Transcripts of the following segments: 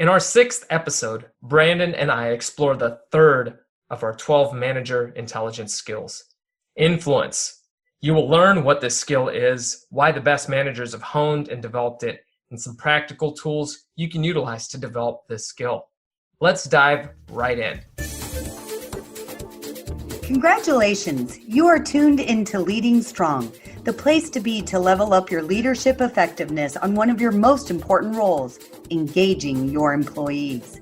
In our 6th episode, Brandon and I explore the third of our 12 manager intelligence skills, influence. You will learn what this skill is, why the best managers have honed and developed it, and some practical tools you can utilize to develop this skill. Let's dive right in. Congratulations! You are tuned into Leading Strong, the place to be to level up your leadership effectiveness on one of your most important roles, engaging your employees.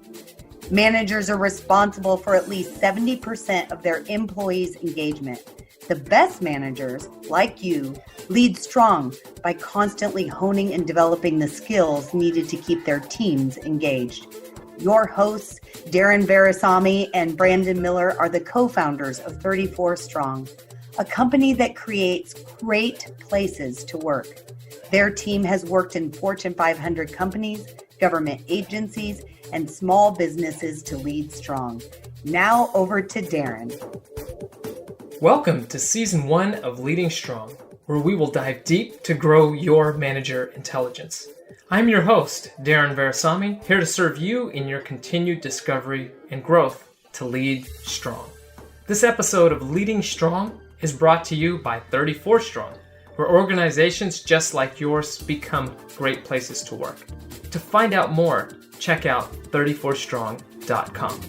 Managers are responsible for at least 70% of their employees' engagement. The best managers, like you, lead strong by constantly honing and developing the skills needed to keep their teams engaged. Your hosts, Darren Veresamy and Brandon Miller, are the co-founders of 34 Strong, a company that creates great places to work. Their team has worked in Fortune 500 companies, government agencies, and small businesses to lead strong. Now over to Darren. Welcome to Season 1 of Leading Strong, where we will dive deep to grow your manager intelligence. I'm your host, Darren Veresamy, here to serve you in your continued discovery and growth to lead strong. This episode of Leading Strong is brought to you by 34 Strong, where organizations just like yours become great places to work. To find out more, check out 34strong.com.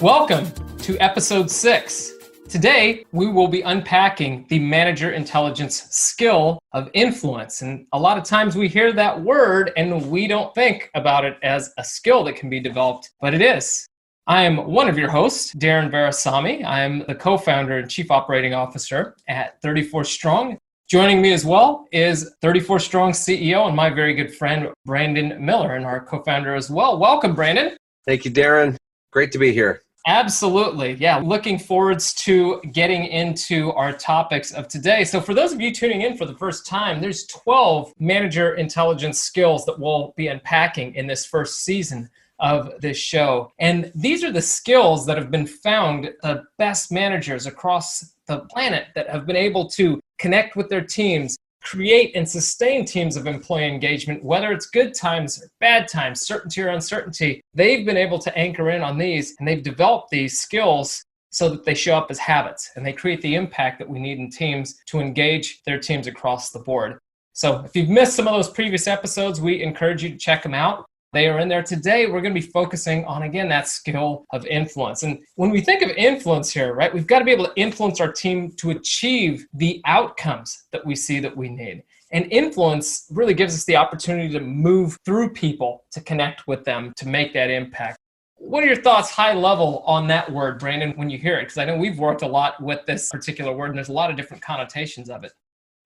Welcome to episode 6. Today, we will be unpacking the manager intelligence skill of influence. And a lot of times we hear that word and we don't think about it as a skill that can be developed, but it is. I am one of your hosts, Darren Veresamy. I am the co-founder and chief operating officer at 34 Strong. Joining me as well is 34 Strong CEO and my very good friend, Brandon Miller, and our co-founder as well. Welcome, Brandon. Thank you, Darren. Great to be here. Absolutely. Yeah, looking forwards to getting into our topics of today. So for those of you tuning in for the first time, there's 12 manager intelligence skills that we'll be unpacking in this first season of this show. And these are the skills that have been found the best managers across the planet that have been able to connect with their teams, create and sustain teams of employee engagement, whether it's good times or bad times, certainty or uncertainty. They've been able to anchor in on these, and they've developed these skills so that they show up as habits, and they create the impact that we need in teams to engage their teams across the board. So if you've missed some of those previous episodes, we encourage you to check them out. They are in there. Today, we're going to be focusing on, again, that skill of influence. And when we think of influence here, right, we've got to be able to influence our team to achieve the outcomes that we see that we need. And influence really gives us the opportunity to move through people, to connect with them, to make that impact. What are your thoughts, high level, on that word, Brandon, when you hear it? Because I know we've worked a lot with this particular word, and there's a lot of different connotations of it.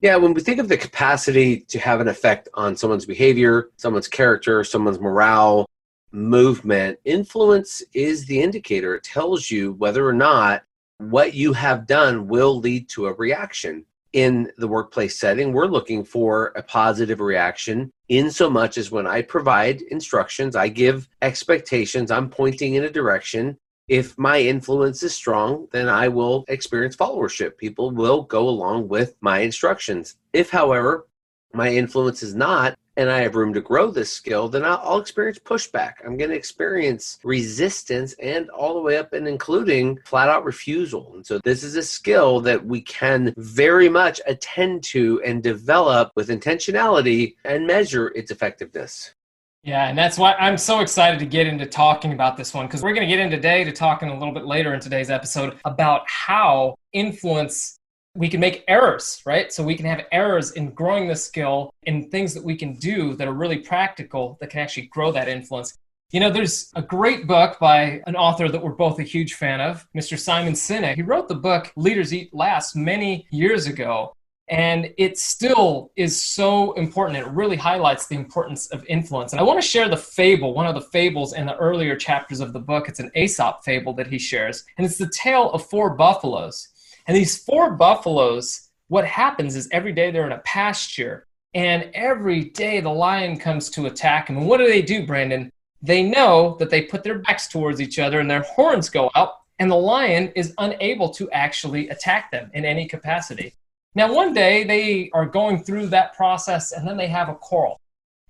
Yeah, when we think of the capacity to have an effect on someone's behavior, someone's character, someone's morale, movement, influence is the indicator. It tells you whether or not what you have done will lead to a reaction. In the workplace setting, we're looking for a positive reaction in so much as when I provide instructions, I give expectations, I'm pointing in a direction. If my influence is strong, then I will experience followership. People will go along with my instructions. If, however, my influence is not, and I have room to grow this skill, then I'll experience pushback. I'm going to experience resistance and all the way up and including flat out refusal. And so this is a skill that we can very much attend to and develop with intentionality and measure its effectiveness. Yeah, and that's why I'm so excited to get into talking about this one, because we're going to get in today to talking a little bit later in today's episode about how influence, we can make errors, right? So we can have errors in growing the skill and things that we can do that are really practical that can actually grow that influence. You know, there's a great book by an author that we're both a huge fan of, Mr. Simon Sinek. He wrote the book Leaders Eat Last many years ago. And it still is so important. It really highlights the importance of influence. And I want to share the fable, one of the fables in the earlier chapters of the book. It's an Aesop fable that he shares. And it's the tale of 4 buffaloes. And these 4 buffaloes, what happens is every day they're in a pasture. And every day the lion comes to attack them. And what do, Brandon? They know that they put their backs towards each other and their horns go up. And the lion is unable to actually attack them in any capacity. Now, one day they are going through that process and then they have a quarrel.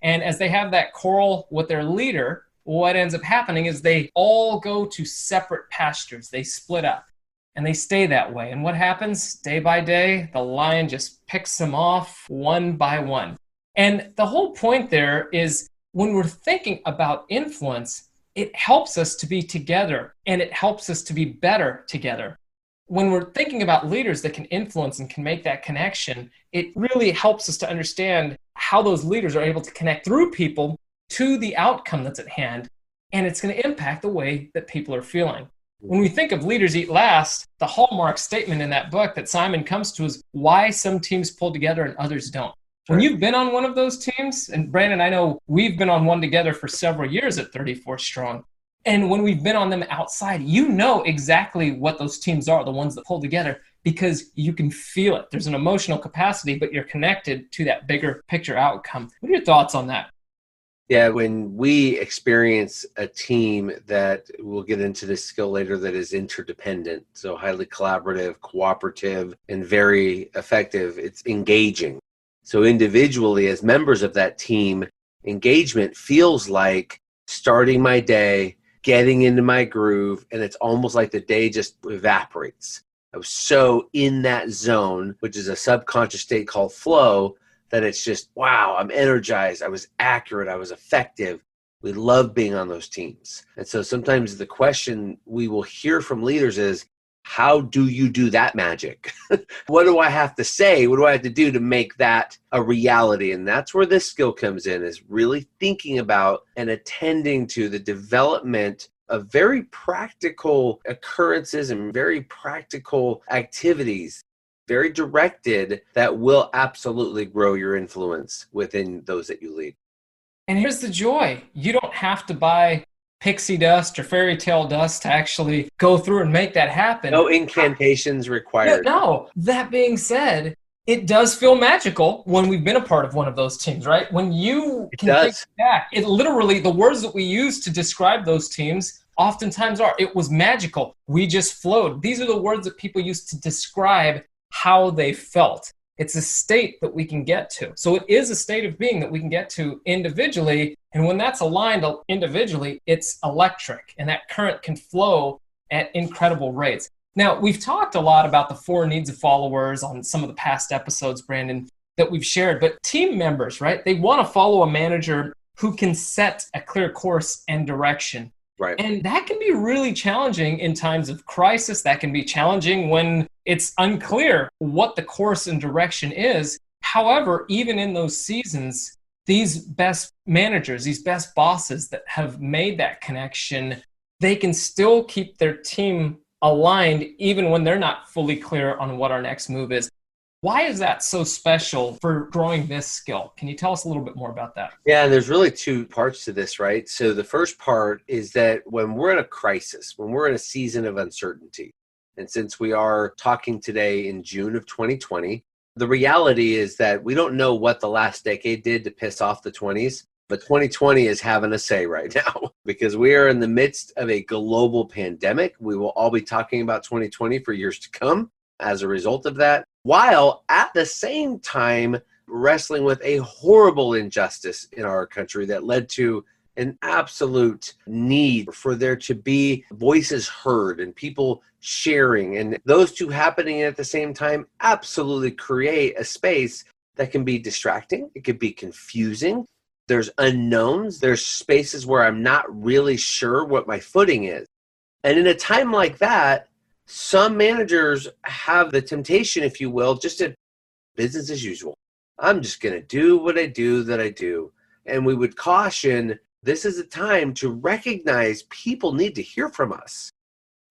And as they have that quarrel with their leader, what ends up happening is they all go to separate pastures. They split up and they stay that way. And what happens day by day? The lion just picks them off one by one. And the whole point there is when we're thinking about influence, it helps us to be together and it helps us to be better together. When we're thinking about leaders that can influence and can make that connection, it really helps us to understand how those leaders are able to connect through people to the outcome that's at hand. And it's going to impact the way that people are feeling. When we think of Leaders Eat Last, the hallmark statement in that book that Simon comes to is why some teams pull together and others don't. When you've been on one of those teams, and Brandon, I know we've been on one together for several years at 34 Strong, and when we've been on them outside, you know exactly what those teams are, the ones that pull together, because you can feel it. There's an emotional capacity, but you're connected to that bigger picture outcome. What are your thoughts on that? Yeah, when we experience a team that, we'll get into this skill later, that is interdependent, so highly collaborative, cooperative, and very effective, it's engaging. So individually, as members of that team, engagement feels like starting my day, getting into my groove, and it's almost like the day just evaporates. I was so in that zone, which is a subconscious state called flow, that it's just, wow, I'm energized. I was accurate. I was effective. We love being on those teams. And so sometimes the question we will hear from leaders is, how do you do that magic? What do I have to say? What do I have to do to make that a reality? And that's where this skill comes in, is really thinking about and attending to the development of very practical occurrences and very practical activities, very directed, that will absolutely grow your influence within those that you lead. And here's the joy. You don't have to buy pixie dust or fairy tale dust to actually go through and make that happen. No incantations required. No. That being said, it does feel magical when we've been a part of one of those teams, right? When you can think back, it literally, the words that we use to describe those teams oftentimes are, it was magical. We just flowed. These are the words that people use to describe how they felt. It's a state that we can get to. So it is a state of being that we can get to individually. And when that's aligned individually, it's electric, and that current can flow at incredible rates. Now, we've talked a lot about the 4 needs of followers on some of the past episodes, Brandon, that we've shared, but team members, right? They want to follow a manager who can set a clear course and direction. Right. And that can be really challenging in times of crisis. That can be challenging when it's unclear what the course and direction is. However, even in those seasons, these best managers, these best bosses that have made that connection, they can still keep their team aligned even when they're not fully clear on what our next move is. Why is that so special for growing this skill? Can you tell us a little bit more about that? Yeah, there's really 2 parts to this, right? So the first part is that when we're in a crisis, when we're in a season of uncertainty, and since we are talking today in June of 2020, the reality is that we don't know what the last decade did to piss off the 20s, but 2020 is having a say right now because we are in the midst of a global pandemic. We will all be talking about 2020 for years to come as a result of that, while at the same time wrestling with a horrible injustice in our country that led to an absolute need for there to be voices heard and people sharing. And those 2 happening at the same time absolutely create a space that can be distracting. It could be confusing. There's unknowns. There's spaces where I'm not really sure what my footing is. And in a time like that, some managers have the temptation, if you will, just to business as usual. I'm just going to do what I do that I do. And we would caution, this is a time to recognize people need to hear from us.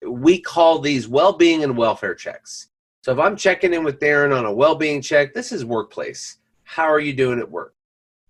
We call these well-being and welfare checks. So if I'm checking in with Darren on a well-being check, this is workplace. How are you doing at work?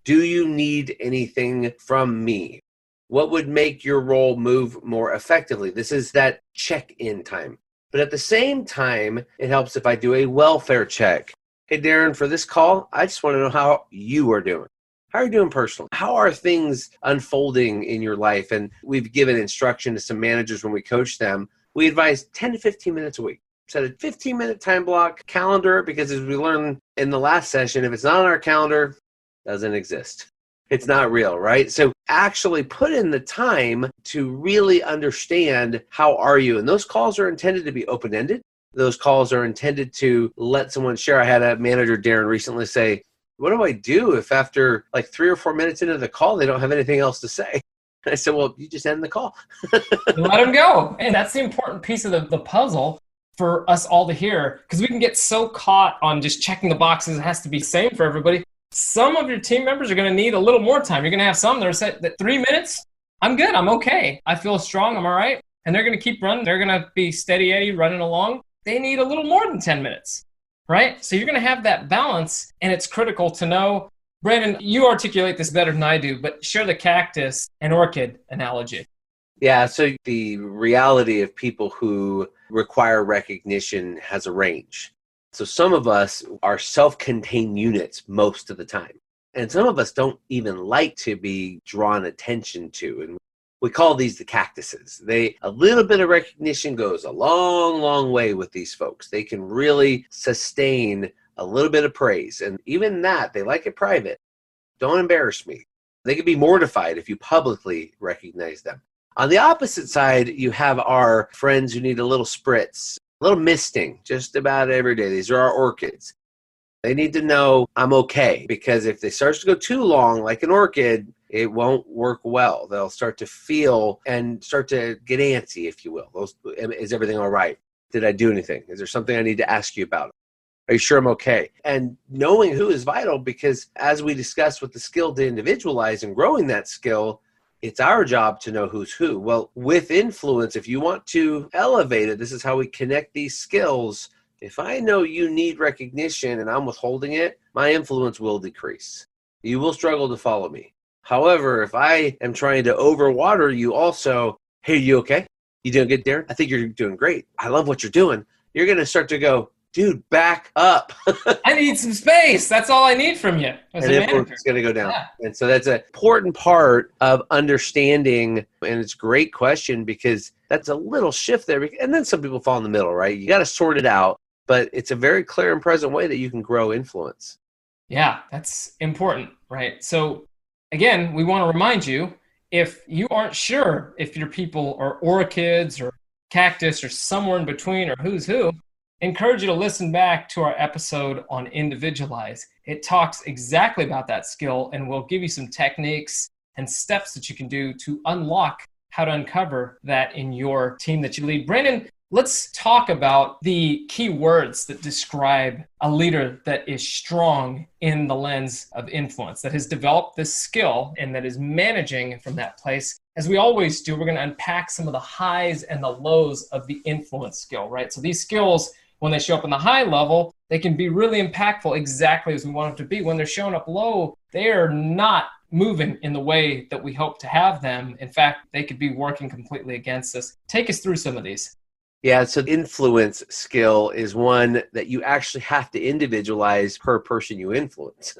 Do you need anything from me? What would make your role move more effectively? This is that check-in time. But at the same time, it helps if I do a welfare check. Hey, Darren, for this call, I just want to know how you are doing. How are you doing personally? How are things unfolding in your life? And we've given instruction to some managers when we coach them. We advise 10 to 15 minutes a week. Set a 15-minute time block, calendar, because as we learned in the last session, if it's not on our calendar, it doesn't exist. It's not real, right? So actually put in the time to really understand how are you. And those calls are intended to be open-ended. Those calls are intended to let someone share. I had a manager, Darren, recently say, what do I do if after like 3 or 4 minutes into the call, they don't have anything else to say? And I said, well, you just end the call. Let them go. And that's the important piece of the puzzle for us all to hear, because we can get so caught on just checking the boxes. It has to be same for everybody. Some of your team members are going to need a little more time. You're going to have some that are set that 3 minutes. I'm good. I'm okay. I feel strong. I'm all right. And they're going to keep running. They're going to be steady Eddie running along. They need a little more than 10 minutes, right? So you're going to have that balance, and it's critical to know. Brandon, you articulate this better than I do, but share the cactus and orchid analogy. Yeah, so the reality of people who require recognition has a range. So some of us are self-contained units most of the time. And some of us don't even like to be drawn attention to. And we call these the cactuses. A little bit of recognition goes a long, long way with these folks. They can really sustain a little bit of praise. And even that, they like it private. Don't embarrass me. They can be mortified if you publicly recognize them. On the opposite side, you have our friends who need a little spritz, a little misting just about every day. These are our orchids. They need to know I'm okay, because if they start to go too long, like an orchid, it won't work well. They'll start to feel and start to get antsy, if you will. Is everything all right? Did I do anything? Is there something I need to ask you about? Are you sure I'm okay? And knowing who is vital, because as we discussed with the skill to individualize and growing that skill, it's our job to know who's who. Well, with influence, if you want to elevate it, this is how we connect these skills. If I know you need recognition and I'm withholding it, my influence will decrease. You will struggle to follow me. However, if I am trying to overwater you also, hey, you okay? You doing good, Darren? I think you're doing great. I love what you're doing. You're going to start to go, dude, back up. I need some space. That's all I need from you as a manager. It's going to go down. Yeah. And so that's an important part of understanding. And it's a great question, because that's a little shift there. And then some people fall in the middle, right? You got to sort it out. But it's a very clear and present way that you can grow influence. Yeah, that's important, right? So again, we want to remind you, if you aren't sure if your people are orchids or cactus or somewhere in between or who's who, encourage you to listen back to our episode on individualize. It talks exactly about that skill, and we'll give you some techniques and steps that you can do to unlock how to uncover that in your team that you lead. Brandon, let's talk about the key words that describe a leader that is strong in the lens of influence, that has developed this skill and that is managing from that place. As we always do, we're going to unpack some of the highs and the lows of the influence skill, right? So these skills, when they show up in the high level, they can be really impactful exactly as we want them to be. When they're showing up low, they are not moving in the way that we hope to have them. In fact, they could be working completely against us. Take us through some of these. Yeah, so influence skill is one that you actually have to individualize per person you influence.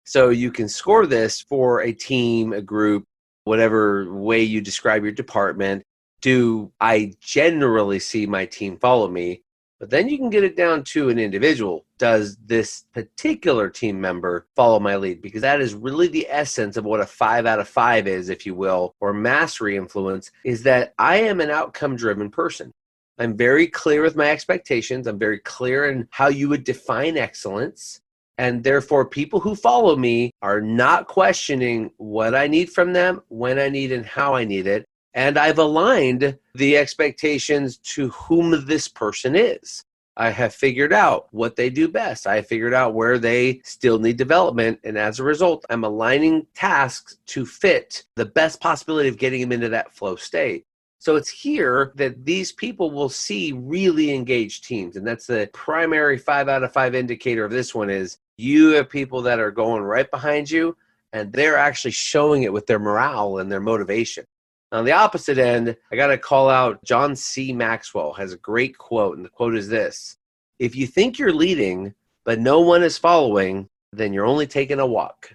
So you can score this for a team, a group, whatever way you describe your department. Do I generally see my team follow me? But then you can get it down to an individual. Does this particular team member follow my lead? Because that is really the essence of what a 5 out of 5 is, if you will, or mastery influence, is that I am an outcome-driven person. I'm very clear with my expectations. I'm very clear in how you would define excellence. And therefore, people who follow me are not questioning what I need from them, when I need and how I need it. And I've aligned the expectations to whom this person is. I have figured out what they do best. I have figured out where they still need development. And as a result, I'm aligning tasks to fit the best possibility of getting them into that flow state. So it's here that these people will see really engaged teams. And that's the primary 5 out of 5 indicator of this one is you have people that are going right behind you, and they're actually showing it with their morale and their motivation. On the opposite end, I got to call out John C. Maxwell has a great quote, and the quote is this: if you think you're leading, but no one is following, then you're only taking a walk.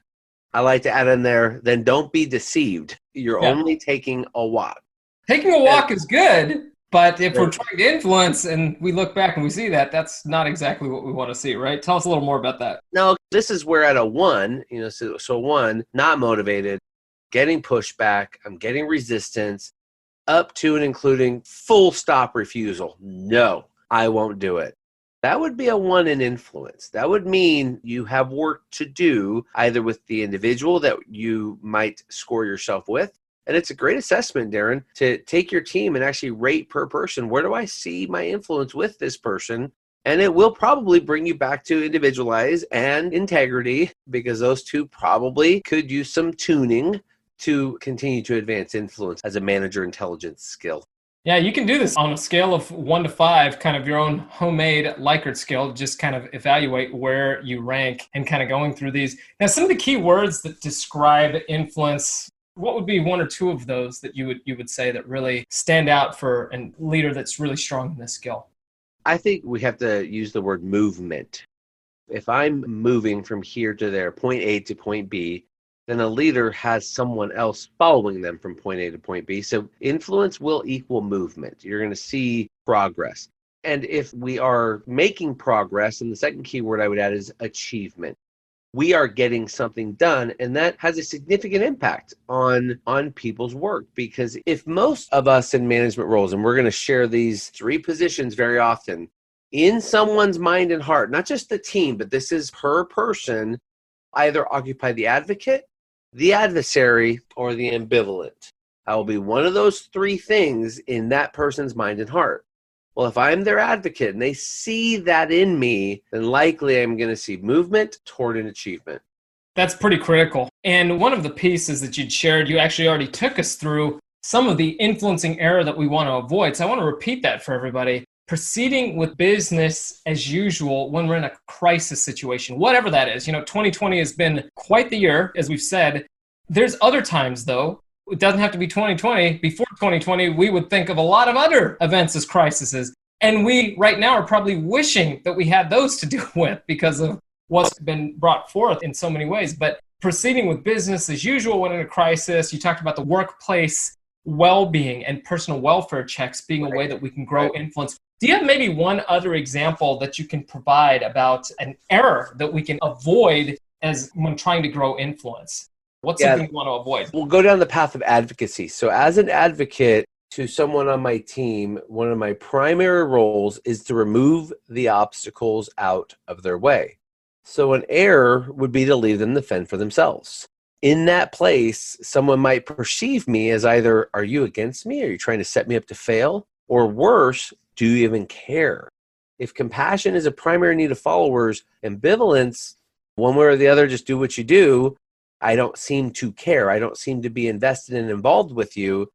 I like to add in there, then don't be deceived. You're only taking a walk. Taking a walk is good, But if we're Right. trying to influence and we look back and we see that, that's not exactly what we want to see, right? Tell us a little more about that. No, this is where at a one, so one, not motivated, getting pushback, I'm getting resistance, up to and including full stop refusal. No, I won't do it. That would be a one in influence. That would mean you have work to do either with the individual that you might score yourself with. And it's a great assessment, Darren, to take your team and actually rate per person. Where do I see my influence with this person? And it will probably bring you back to individualize and integrity, because those two probably could use some tuning to continue to advance influence as a manager intelligence skill. Yeah, you can do this on a scale of 1 to 5, kind of your own homemade Likert scale, just kind of evaluate where you rank and kind of going through these. Now, some of the key words that describe influence, what would be one or two of those that you would say that really stand out for a leader that's really strong in this skill? I think we have to use the word movement. If I'm moving from here to there, point A to point B, then a leader has someone else following them from point A to point B. So influence will equal movement. You're going to see progress. And if we are making progress, and the second key word I would add is achievement. We are getting something done, and that has a significant impact on people's work. Because if most of us in management roles, and we're going to share these three positions very often, in someone's mind and heart, not just the team, but this is per person, either occupy the advocate, the adversary, or the ambivalent. I will be one of those three things in that person's mind and heart. Well, if I'm their advocate and they see that in me, then likely I'm going to see movement toward an achievement. That's pretty critical. And one of the pieces that you'd shared, you actually already took us through some of the influencing error that we want to avoid. So I want to repeat that for everybody. Proceeding with business as usual when we're in a crisis situation, whatever that is. 2020 has been quite the year, as we've said. There's other times, though. It doesn't have to be 2020. Before 2020, we would think of a lot of other events as crises. And we, right now, are probably wishing that we had those to deal with because of what's been brought forth in so many ways. But proceeding with business as usual when in a crisis, you talked about the workplace well-being and personal welfare checks being a way that we can grow influence. Do you have maybe one other example that you can provide about an error that we can avoid as when trying to grow influence? What's something you want to avoid? We'll go down the path of advocacy. So as an advocate to someone on my team, one of my primary roles is to remove the obstacles out of their way. So an error would be to leave them to fend for themselves. In that place, someone might perceive me as either, are you against me? Are you trying to set me up to fail? Or worse, do you even care? If compassion is a primary need of followers, ambivalence, one way or the other, just do what you do, I don't seem to care, I don't seem to be invested and involved with you,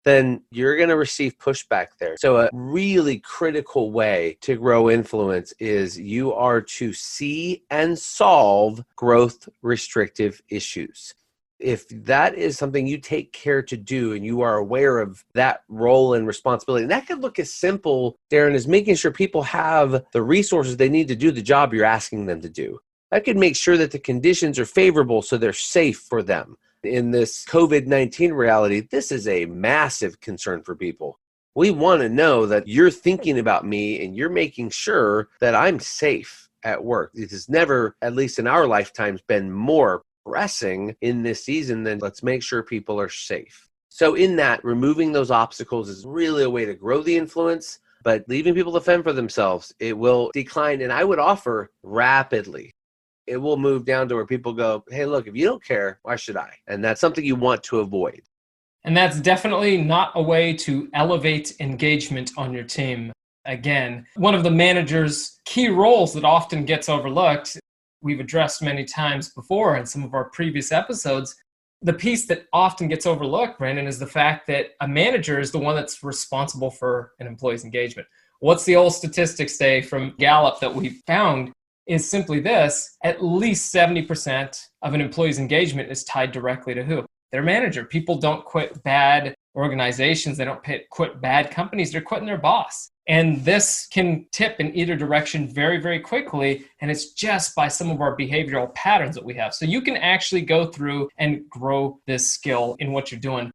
then you're going to receive pushback there. So a really critical way to grow influence is you are to see and solve growth restrictive issues. If that is something you take care to do and you are aware of that role and responsibility, and that could look as simple, Darren, as making sure people have the resources they need to do the job you're asking them to do. That could make sure that the conditions are favorable so they're safe for them. In this COVID-19 reality, this is a massive concern for people. We want to know that you're thinking about me and you're making sure that I'm safe at work. It has never, at least in our lifetimes, been more pressing in this season than let's make sure people are safe. So in that, removing those obstacles is really a way to grow the influence, but leaving people to fend for themselves, it will decline. And I would offer rapidly. It will move down to where people go, hey, look, if you don't care, why should I? And that's something you want to avoid. And that's definitely not a way to elevate engagement on your team. Again, one of the manager's key roles that often gets overlooked, we've addressed many times before in some of our previous episodes, the piece that often gets overlooked, Brandon, is the fact that a manager is the one that's responsible for an employee's engagement. What's the old statistics say from Gallup that we found is simply this: at least 70% of an employee's engagement is tied directly to who? Their manager. People don't quit bad organizations. They don't quit bad companies. They're quitting their boss. And this can tip in either direction very, very quickly. And it's just by some of our behavioral patterns that we have. So you can actually go through and grow this skill in what you're doing.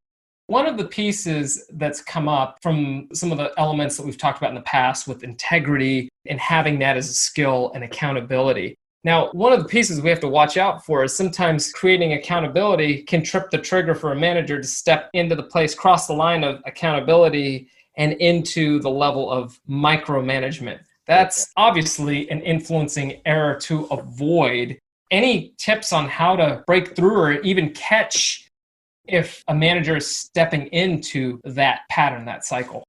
One of the pieces that's come up from some of the elements that we've talked about in the past with integrity and having that as a skill and accountability. Now, one of the pieces we have to watch out for is sometimes creating accountability can trip the trigger for a manager to step into the place, cross the line of accountability and into the level of micromanagement. That's obviously an influencing error to avoid. Any tips on how to break through or even catch if a manager is stepping into that pattern, that cycle?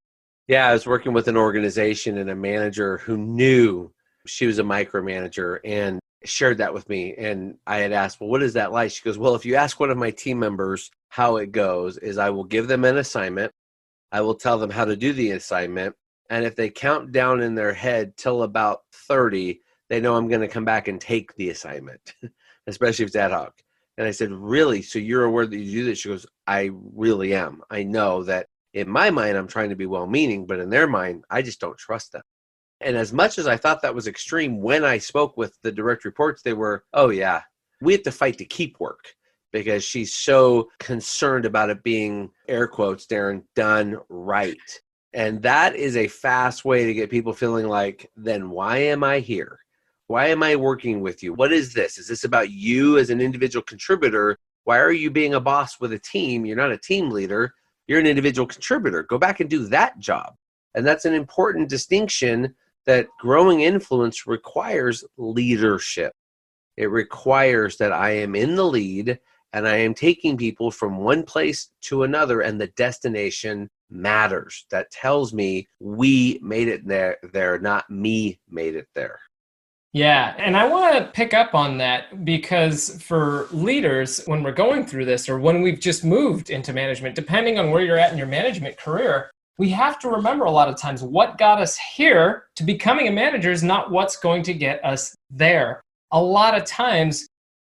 Yeah, I was working with an organization and a manager who knew she was a micromanager and shared that with me. And I had asked, well, what is that like? She goes, well, if you ask one of my team members how it goes is I will give them an assignment. I will tell them how to do the assignment. And if they count down in their head till about 30, they know I'm going to come back and take the assignment, especially if it's ad hoc. And I said, really? So you're aware that you do this? She goes, I really am. I know that in my mind, I'm trying to be well-meaning, but in their mind, I just don't trust them. And as much as I thought that was extreme, when I spoke with the direct reports, they were, oh yeah, we have to fight to keep work because she's so concerned about it being, air quotes, Darren, done right. And that is a fast way to get people feeling like, then why am I here? Why am I working with you? What is this? Is this about you as an individual contributor? Why are you being a boss with a team? You're not a team leader. You're an individual contributor. Go back and do that job. And that's an important distinction that growing influence requires leadership. It requires that I am in the lead and I am taking people from one place to another and the destination matters. That tells me we made it there, not me made it there. Yeah, and I want to pick up on that because for leaders, when we're going through this or when we've just moved into management, depending on where you're at in your management career, we have to remember a lot of times what got us here to becoming a manager is not what's going to get us there. A lot of times,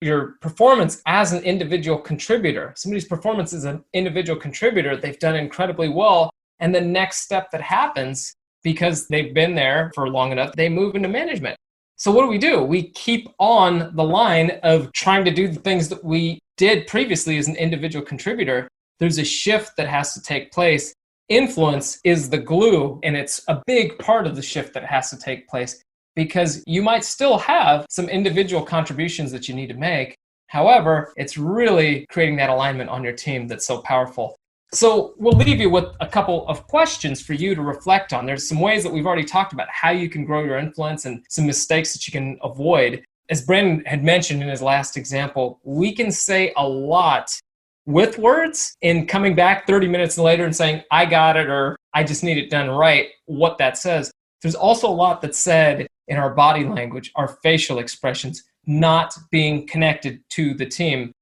your performance as an individual contributor, somebody's performance as an individual contributor, they've done incredibly well. And the next step that happens, because they've been there for long enough, they move into management. So what do? We keep on the line of trying to do the things that we did previously as an individual contributor. There's a shift that has to take place. Influence is the glue, and it's a big part of the shift that has to take place because you might still have some individual contributions that you need to make. However, it's really creating that alignment on your team that's so powerful. So we'll leave you with a couple of questions for you to reflect on. There's some ways that we've already talked about how you can grow your influence and some mistakes that you can avoid. As Brandon had mentioned in his last example, we can say a lot with words and coming back 30 minutes later and saying, I got it, or I just need it done right, what that says. There's also a lot that's said in our body language, our facial expressions, not being connected to the team.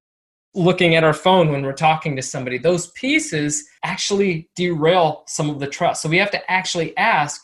Looking at our phone when we're talking to somebody, those pieces actually derail some of the trust. So we have to actually ask,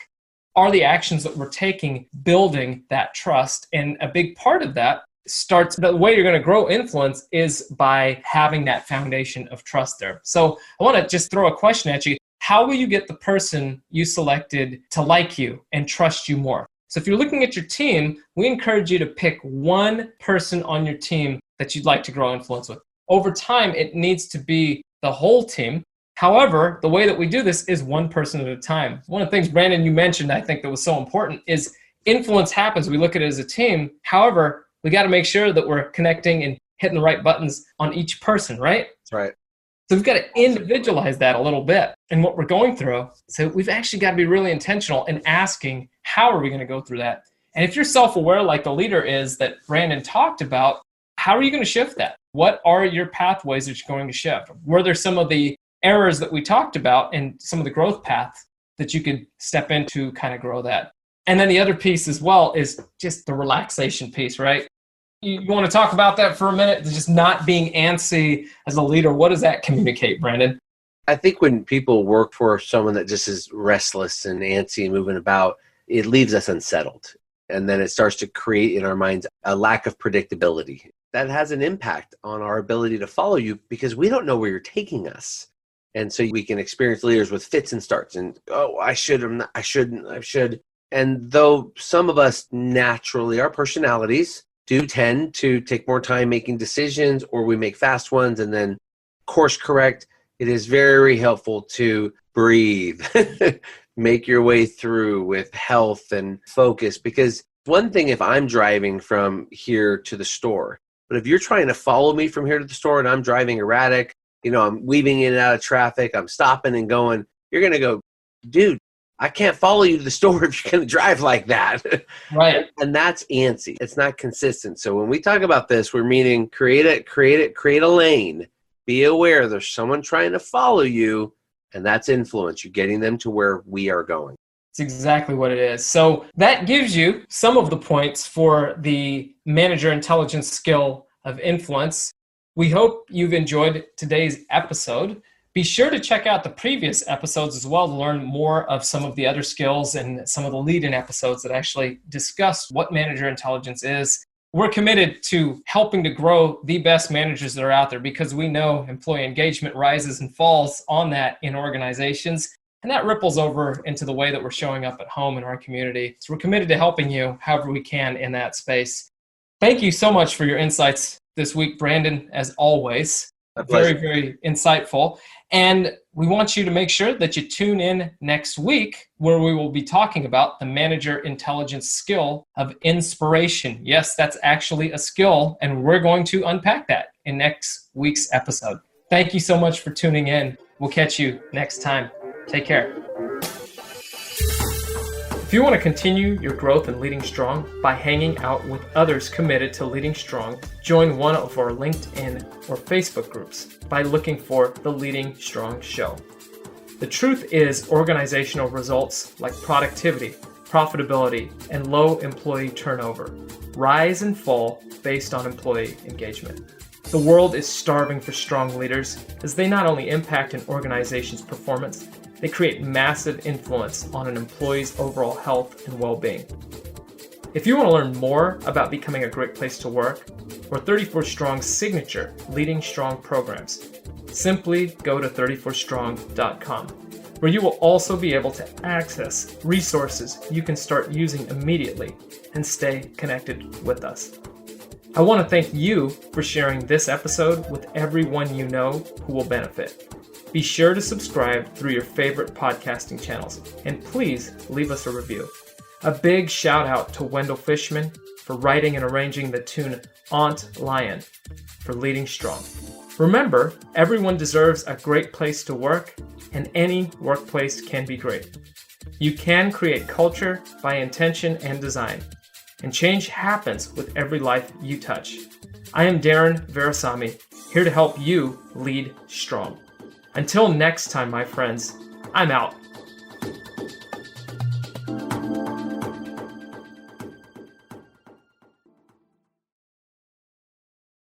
are the actions that we're taking building that trust? And a big part of that starts, the way you're going to grow influence is by having that foundation of trust there. So I want to just throw a question at you. How will you get the person you selected to like you and trust you more? So if you're looking at your team, we encourage you to pick one person on your team that you'd like to grow influence with. Over time, it needs to be the whole team. However, the way that we do this is one person at a time. One of the things, Brandon, you mentioned, I think that was so important is influence happens. We look at it as a team. However, we got to make sure that we're connecting and hitting the right buttons on each person, right? That's right. So we've got to individualize that a little bit in what we're going through. So we've actually got to be really intentional in asking, how are we going to go through that? And if you're self-aware like the leader is that Brandon talked about, how are you going to shift that? What are your pathways that you're going to shift? Were there some of the errors that we talked about and some of the growth paths that you could step into kind of grow that? And then the other piece as well is just the relaxation piece, right? You want to talk about that for a minute? Just not being antsy as a leader. What does that communicate, Brandon? I think when people work for someone that just is restless and antsy and moving about, it leaves us unsettled. And then it starts to create in our minds a lack of predictability. That has an impact on our ability to follow you because we don't know where you're taking us. And so we can experience leaders with fits and starts and, oh, I should, I shouldn't, I should. And though some of us naturally, our personalities do tend to take more time making decisions, or we make fast ones and then course correct, it is very helpful to breathe, make your way through with health and focus. Because one thing if I'm driving from here to the store, but if you're trying to follow me from here to the store and I'm driving erratic, I'm weaving in and out of traffic, I'm stopping and going, you're going to go, dude, I can't follow you to the store if you're going to drive like that. Right. And that's antsy. It's not consistent. So when we talk about this, we're meaning create a lane. Be aware there's someone trying to follow you, and that's influence. You're getting them to where we are going. It's exactly what it is. So that gives you some of the points for the manager intelligence skill of influence. We hope you've enjoyed today's episode. Be sure to check out the previous episodes as well to learn more of some of the other skills and some of the lead-in episodes that actually discuss what manager intelligence is. We're committed to helping to grow the best managers that are out there because we know employee engagement rises and falls on that in organizations, and that ripples over into the way that we're showing up at home in our community. So we're committed to helping you however we can in that space. Thank you so much for your insights this week, Brandon, as always. Very, very insightful. And we want you to make sure that you tune in next week where we will be talking about the manager intelligence skill of inspiration. Yes, that's actually a skill, and we're going to unpack that in next week's episode. Thank you so much for tuning in. We'll catch you next time. Take care. If you want to continue your growth in Leading Strong by hanging out with others committed to Leading Strong, join one of our LinkedIn or Facebook groups by looking for the Leading Strong Show. The truth is, organizational results like productivity, profitability, and low employee turnover rise and fall based on employee engagement. The world is starving for strong leaders as they not only impact an organization's performance, they create massive influence on an employee's overall health and well-being. If you want to learn more about becoming a great place to work or 34 Strong's signature Leading Strong programs, simply go to 34strong.com, where you will also be able to access resources you can start using immediately and stay connected with us. I want to thank you for sharing this episode with everyone you know who will benefit. Be sure to subscribe through your favorite podcasting channels, and please leave us a review. A big shout out to Wendell Fishman for writing and arranging the tune Aunt Lion for Leading Strong. Remember, everyone deserves a great place to work, and any workplace can be great. You can create culture by intention and design, and change happens with every life you touch. I am Darren Verasamy, here to help you lead strong. Until next time, my friends, I'm out.